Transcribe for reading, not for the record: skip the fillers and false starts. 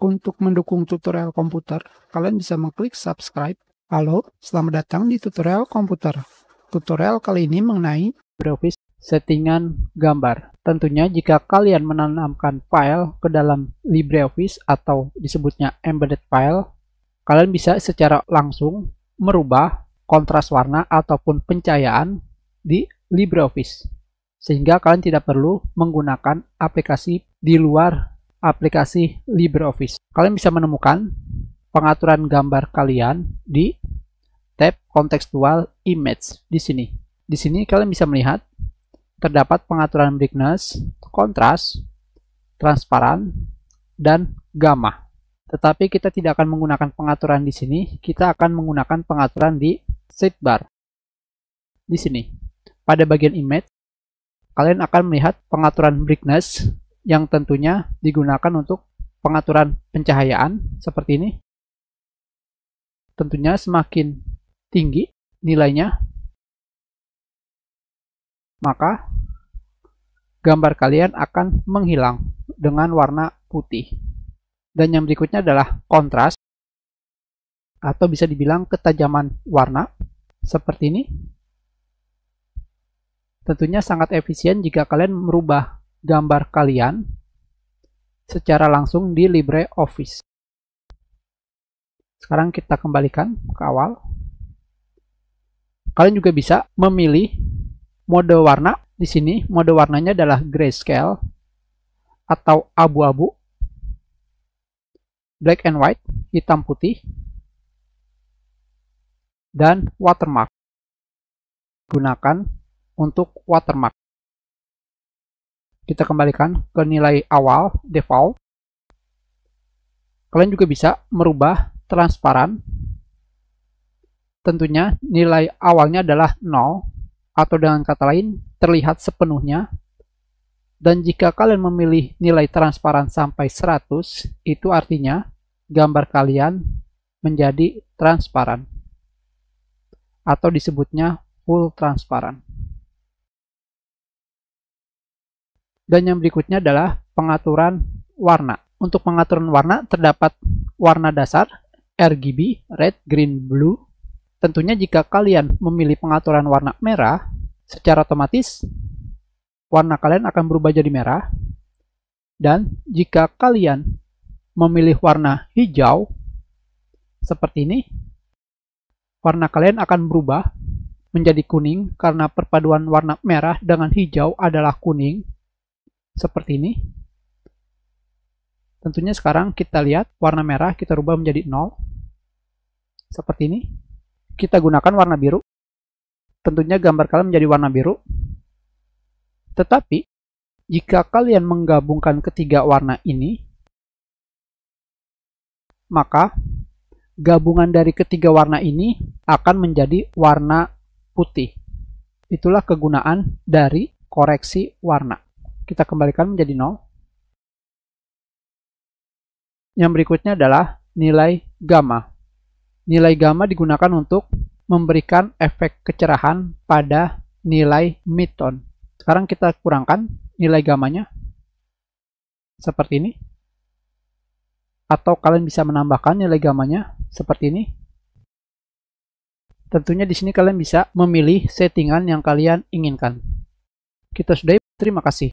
Untuk mendukung tutorial komputer, kalian bisa mengklik subscribe. Halo, selamat datang di tutorial komputer. Tutorial kali ini mengenai LibreOffice settingan gambar. Tentunya jika kalian menanamkan file ke dalam LibreOffice atau disebutnya embedded file, kalian bisa secara langsung merubah kontras warna ataupun pencahayaan di LibreOffice. Sehingga kalian tidak perlu menggunakan aplikasi di luar aplikasi LibreOffice. Kalian bisa menemukan pengaturan gambar kalian di tab Contextual Image di sini. Di sini kalian bisa melihat terdapat pengaturan brightness, kontras, transparan, dan gamma. Tetapi kita tidak akan menggunakan pengaturan di sini, kita akan menggunakan pengaturan di sidebar. Di sini, pada bagian image, kalian akan melihat pengaturan brightness yang tentunya digunakan untuk pengaturan pencahayaan seperti ini. Tentunya semakin tinggi nilainya, maka gambar kalian akan menghilang dengan warna putih. Dan yang berikutnya adalah kontras, atau bisa dibilang ketajaman warna seperti ini. Tentunya sangat efisien jika kalian merubah gambar kalian secara langsung di LibreOffice. Sekarang kita kembalikan ke awal. Kalian juga bisa memilih mode warna. Di sini mode warnanya adalah grayscale atau abu-abu, black and white, hitam putih, dan watermark. Gunakan untuk watermark. Kita kembalikan ke nilai awal default. Kalian juga bisa merubah transparan. Tentunya nilai awalnya adalah 0, atau dengan kata lain terlihat sepenuhnya. Dan jika kalian memilih nilai transparan sampai 100, itu artinya gambar kalian menjadi transparan, atau disebutnya full transparan. Dan yang berikutnya adalah pengaturan warna. Untuk pengaturan warna terdapat warna dasar RGB, red, green, blue. Tentunya jika kalian memilih pengaturan warna merah, secara otomatis warna kalian akan berubah jadi merah. Dan jika kalian memilih warna hijau, seperti ini, warna kalian akan berubah menjadi kuning karena perpaduan warna merah dengan hijau adalah kuning. Seperti ini. Tentunya sekarang kita lihat warna merah kita rubah menjadi 0. Seperti ini. Kita gunakan warna biru. Tentunya gambar kalian menjadi warna biru. Tetapi jika kalian menggabungkan ketiga warna ini, maka gabungan dari ketiga warna ini akan menjadi warna putih. Itulah kegunaan dari koreksi warna. Kita kembalikan menjadi 0. Yang berikutnya adalah nilai gamma. Nilai gamma digunakan untuk memberikan efek kecerahan pada nilai midtone. Sekarang kita kurangkan nilai gammanya seperti ini. Atau kalian bisa menambahkan nilai gammanya seperti ini. Tentunya di sini kalian bisa memilih settingan yang kalian inginkan. Kita sudahi, terima kasih.